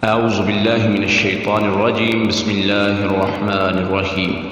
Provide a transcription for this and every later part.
أعوذ بالله من الشيطان الرجيم. بسم الله الرحمن الرحيم.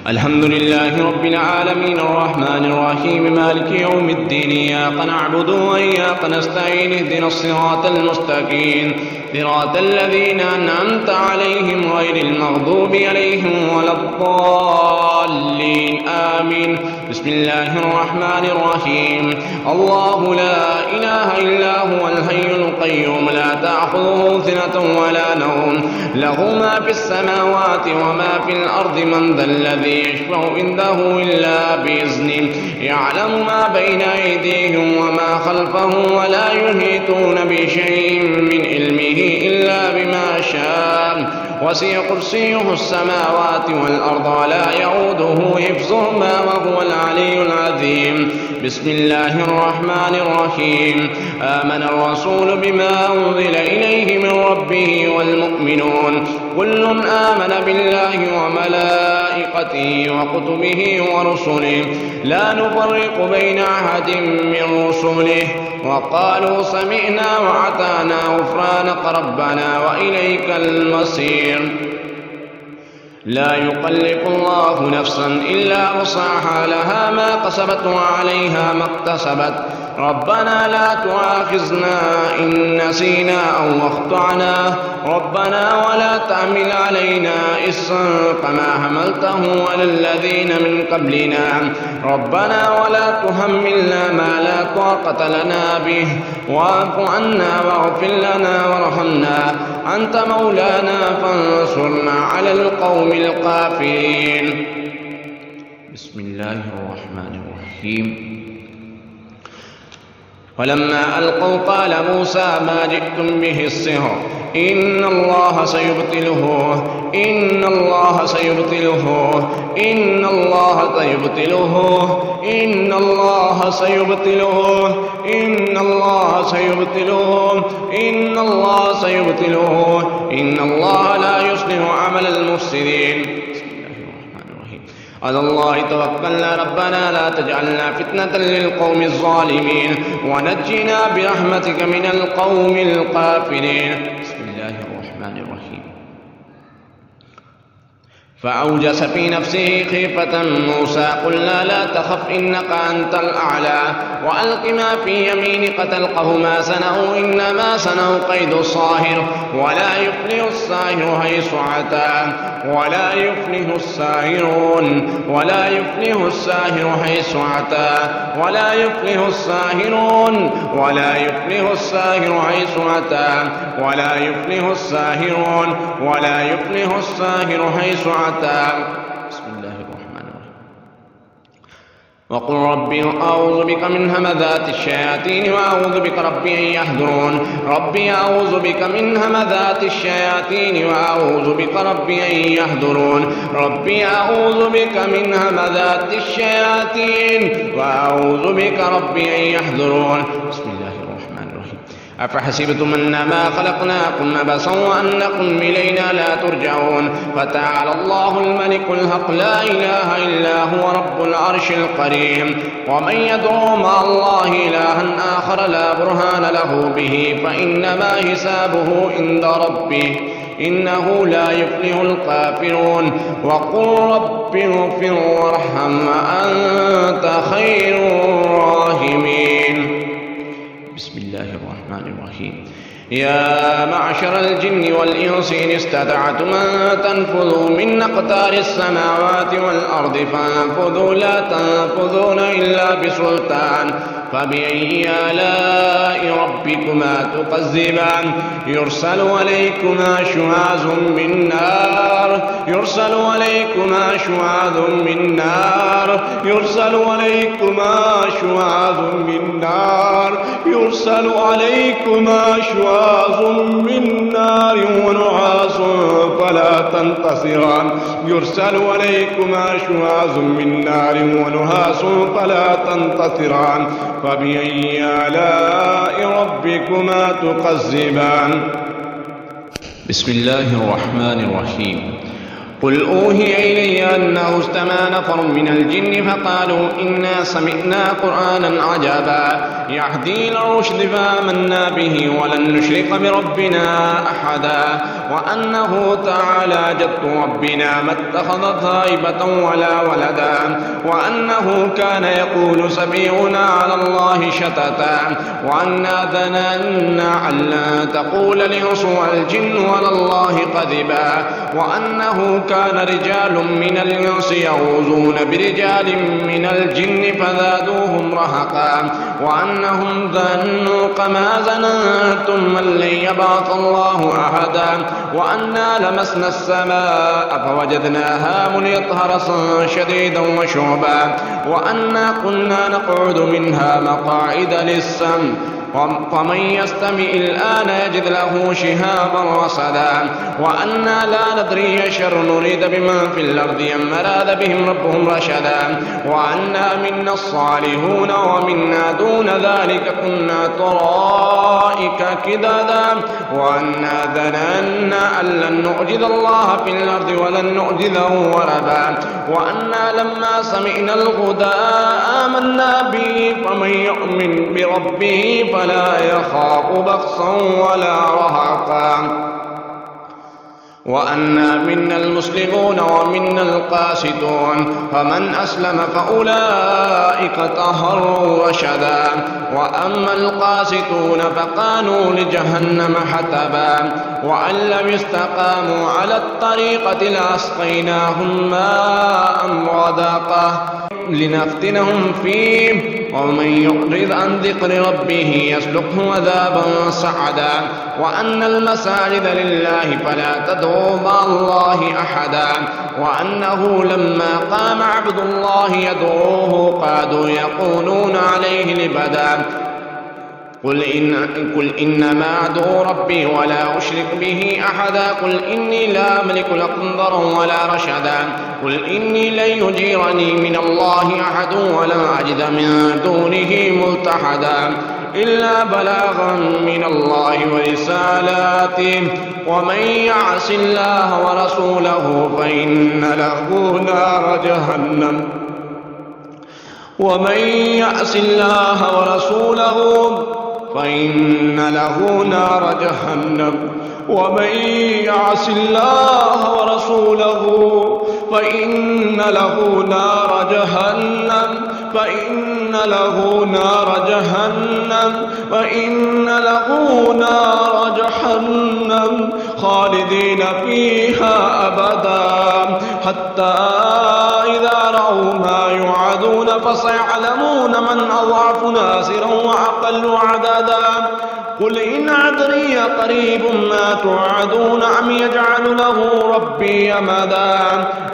الحمد لله رب العالمين الرحمن الرحيم مالك يوم الدين. إياك نعبد وإياك نستعين. اهدنا الصراط المستقيم صراط الذين أنعمت عليهم غير المغضوب عليهم ولا الضالين آمين. بسم الله الرحمن الرحيم. الله لا إله إلا هو الحي القيوم لا تأخذه سنة ولا نوم له ما في السماوات وما في الأرض من ذا الذي يشفع عنده إلا بإذنه يعلم ما بين أيديهم وما خلفهم ولا يحيطون بشيء من علمه إلا بما شاء وسع كرسيه السماوات والأرض ولا يؤوده حفظهما وهو العلي العظيم. بسم الله الرحمن الرحيم. آمن الرسول بما أنزل إليه من ربه والمؤمنون كل آمن بالله وملائكته وكتبه ورسله لا نفرق بين أحد من رسله وقالوا سمعنا وأطعنا غفرانك ربنا وإليك المصير. لا يكلف الله نفسا إلا وسعها لها ما كسبت وعليها ما اكتسبت ربنا لا تؤاخذنا إن نسينا أو أخطأنا ربنا ولا تحمل علينا إصرا كما حملته على الذين من قبلنا ربنا ولا تحملنا ما لا طاقة لنا به واعف عنا واغفر لنا وارحمنا أنت مولانا فانصرنا على القوم الكافرين. بسم الله الرحمن الرحيم. ولما ألقوا قال موسى ما جئتم به السحر إن الله سيبطله إن الله سيبطله إن الله سيبطله إن الله سيبطله إن الله سيبطله إن الله سيبطله إن الله لا يصلح عمل المفسدين. على الله توكلنا ربنا لا تجعلنا فتنة للقوم الظالمين ونجنا برحمتك من القوم الكافرين. بسم الله الرحمن الرحيم. فأوجس في نفسه خيفة موسى قلنا لا تخف إنك أنت الأعلى وألق ما في يمينك تلقه ما صنعوا إنما صنعوا كيد الساحر ولا يفلح الساحر حيث أتى ولا يفلح الساحرون ولا يفلح الساحر حيث أتى ولا يفلح الساحرون ولا يفلح الساحر حيث أتى ولا يفلح الساحرون ولا يفلح الساحر حيث أتى. بسم الله الرحمن الرحيم. وقل ربي أعوذ بك من همذات الشياطين وأعوذ بك ربي أن يحضرون ربي أعوذ بك من همذات الشياطين وأعوذ بك ربي أن يحضرون ربي أعوذ بك من همذات الشياطين وأعوذ بك ربي أن يحضرون. بسم الله الرحمن الرحيم. أفحسبتم أنما خلقناكم عبثا وأنكم إلينا لا ترجعون فتعالى الله الملك الحق لا إله إلا هو رب العرش الكريم. ومن يدعو مع الله إلها آخر لا برهان له به فإنما حسابه عند ربه إنه لا يفلح الكافرون. وقل رب اغفر وارحم وأنت خير الراحمين. بسم الله الرحمن الرحيم. يا معشر الجن والإنس إن استطعتم أن تنفذوا من أقطار السماوات والأرض فانفذوا لا تنفذون إلا بسلطان فبأي آلاء ربكما تكذبان يرسل عليكما شواظ من نار يرسل عليكما شواظ من نار يرسل عليكما شواظ من نار يرسل عليكما شواظ من نار ونحاس فلا تنتصران يرسل عليكما شواظ من نار ونحاس فلا تنتصران فبأي آلاء ربكما تكذبان. بسم الله الرحمن الرحيم. قل أوحي إلي أنه استمع نفر من الجن فقالوا إنا سمعنا قرآنا عجبا يهدي إلى الرشد فآمنا به ولن نشرك بربنا أحدا وأنه تعالى جد ربنا ما اتخذ صاحبة ولا ولدا وأنه كان يقول سميعنا على الله شططا وأنا ظننا أن لا تقول الإنس والجن على الله كذبا وأنه كان رجال من الإنس يعوذون برجال من الجن فزادوهم رهقا وأنهم ظنوا كما ظننتم أن لن يبعث الله أحدا وأنا لمسنا السماء فوجدناها مليت حرسا شديدا وشعبا وأنا كنا نقعد منها مقاعد للسمع فمن يستمع الآن يجد له شهابا رصدا وأنا لا ندري شر نريد بمن في الأرض أم أراد بهم ربهم رشدا وأنا منا الصالحون ومنا دون ذلك كنا طرائق كددا وأنا ظننا أن لن نعجز الله في الأرض ولن نعجزه وربا وأنا لما سمعنا الهدى آمنا به فمن يؤمن بربه فلا يخاف بخسا ولا رهقا وأنا منا المسلمون ومنا القاسطون فمن أسلم فأولئك طهروا رشدا وأما القاسطون فكانوا لجهنم حطبا وأن لم يستقاموا على الطريقة لأسقيناهم ماء غدقا لنفتنهم فيه ومن يعرض عن ذكر ربه يسلكه عذابا صعدا وأن المساجد لله فلا تدعوا مع الله أحدا وأنه لما قام عبد الله يدعوه قادوا يقولون عليه لبدا قل إنما أدعو ربي ولا أشرك به أحدا قل إني لا أملك لكم ضرا ولا رشدا قل إني لن يجيرني من الله أحد ولا أجد من دونه ملتحدا إلا بلاغا من الله ورسالاته ومن يعص الله ورسوله فإن له نار جهنم ومن يعص الله ورسوله فإن له نار جهنم ومن يعص الله ورسوله فإن له نار جهنم فإن له نار جهنم فإن له نار جهنم خالدين فيها أبدا حتى إذا رأوا ما يوعدون فسيعلمون من أضعف ناصرا وأقل عددا قل إن أدري قريب ما توعدون أم يجعل له ربي أمدا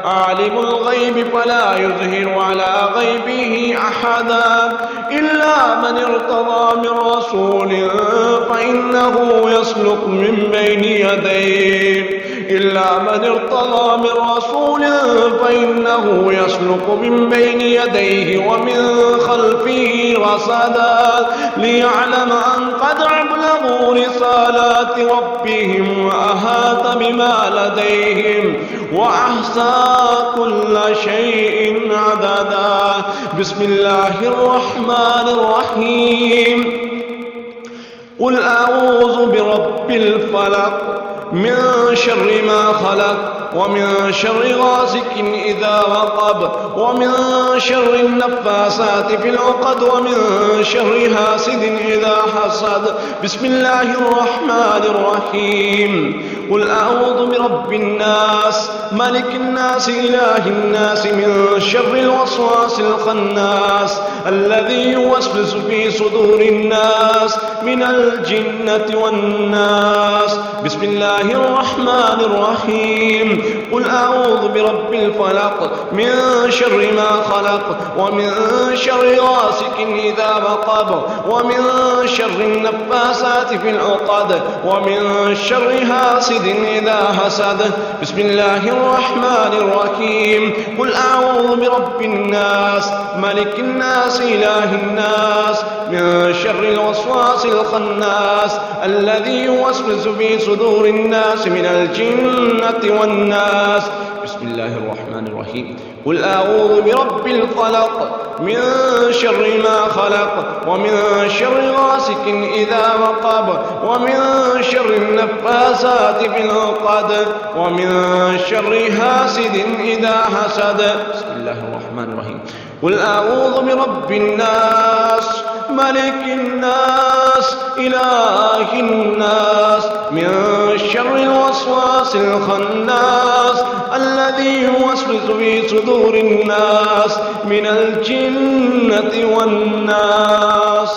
عالم الغيب فلا يظهر على غيبه أحدا إلا من ارتضى من رسول فإنه يسلك من بين يديه إلا من ارتضى من رسول فإنه يسلك من بين يديه ومن خلفه رصدا ليعلم أن قد أبلغوا رسالات ربهم وأحاط بما لديهم وأحصى كل شيء عددا بسم الله الرحمن الرحيم قل أعوذ برب الفلق من شر ما خلق ومن شر غاسق إذا وقب ومن شر النفاسات في العقد ومن شر حاسد إذا حسد بسم الله الرحمن الرحيم قل أعوذ برب الناس ملك الناس إله الناس من شر الوسواس الخناس الذي يوسوس في صدور الناس من الجنة والناس بسم الله الرحمن الرحيم قل أعوذ برب الفلق من شر ما خلق ومن شر غاسق إذا وقب ومن شر النفاسات في العقد ومن شر حاسد إذا حسد بسم الله الرحمن الرحيم قل أعوذ برب الناس ملك الناس إله الناس من شر الوسواس الخناس الذي يوسوس في صدور الناس من الجنة والناس. بسم الله الرحمن الرحيم قل أعوذ برب الفلق من شر ما خلق ومن شر غاسق إذا وقب ومن شر النفاسات في العقد ومن شر حاسد إذا حسد. بسم الله الرحمن الرحيم قل أعوذ برب الناس ملك الناس إله الناس من شر الوسواس الخناس الذي يوسوس في صدور الناس من الجنة والناس.